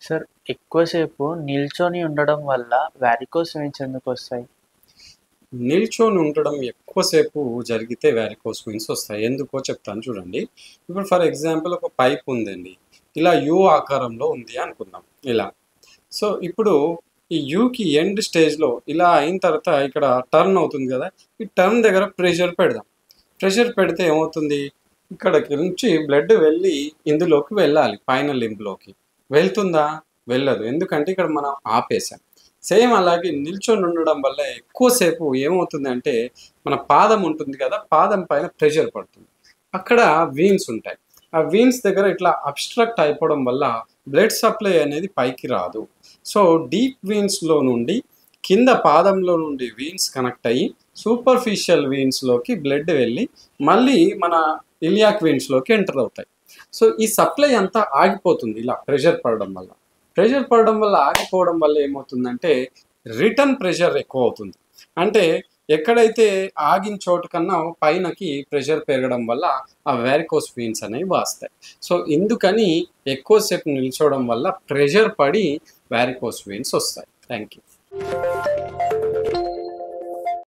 Sir ఎక్కువసేపు నిల్చొని ఉండడం వల్ల వారికోస్ వెయిన్స్ ఎందుకొస్తాయి? నిల్చొని ఉండడం ఎక్కువసేపు జరిగితే వారికోస్ వెయిన్స్ వస్తాయి. ఎందుకో చెప్తాను చూడండి. ఇప్పుడు ఫర్ ఎగ్జాంపుల్ ఒక పైప్ ఉందండి. ఇలా యూ ఆకారంలో ఉంది అనుకుందాం ఇలా. సో ఇప్పుడు ఈ యూకి ఎండ్ స్టేజ్‌లో ఇలా అయిన తర్వాత ఇక్కడ టర్న్ అవుతుంది కదా! ఈ టర్న్ దగ్గర ప్రెషర్ పెడదాం. ప్రెషర్ పెడితే ఏమవుతుంది? ఇక్కడికి నుంచి బ్లడ్ వెళ్ళి ఇందులోకి వెళ్ళాలి పైన లింబ్‌లోకి. వెళ్తుందా? వెళ్ళదు. ఎందుకంటే ఇక్కడ మనం ఆపేసాం. సేమ్ అలాగే నిల్చొని ఉండడం వల్ల ఎక్కువసేపు ఏమవుతుందంటే మన పాదం ఉంటుంది కదా! పాదం పైన ప్రెషర్ పడుతుంది. అక్కడ వీన్స్ ఉంటాయి. ఆ వీన్స్ దగ్గర ఇట్లా అబ్‌స్ట్రక్ట్ అయిపోవడం వల్ల బ్లడ్ సప్లై అనేది పైకి రాదు. సో డీప్ వీన్స్‌లో నుండి కింద పాదంలో నుండి వీన్స్ కనెక్ట్ అయ్యి సూపర్ఫిషియల్ వీన్స్‌లోకి బ్లడ్ వెళ్ళి మళ్ళీ మన ఇలియాక్ వీన్స్‌లోకి ఎంటర్ అవుతాయి. సో ఈ సప్లై అంతా ఆగిపోతుంది ఇలా ప్రెషర్ పడడం వల్ల. ప్రెషర్ పడడం వల్ల ఆగిపోవడం వల్ల ఏమవుతుందంటే రిటర్న్ ప్రెషర్ ఎక్కువ అవుతుంది. అంటే ఎక్కడైతే ఆగిన చోటు కన్నా పైనకి ప్రెషర్ పెరగడం వల్ల ఆ వారికోస్ వీన్స్ అనేవి వాస్తాయి. సో ఇందుకని ఎక్కువసేపు నిల్చోవడం వల్ల ప్రెషర్ పడి వారికోస్ వీన్స్ వస్తాయి. Thank you.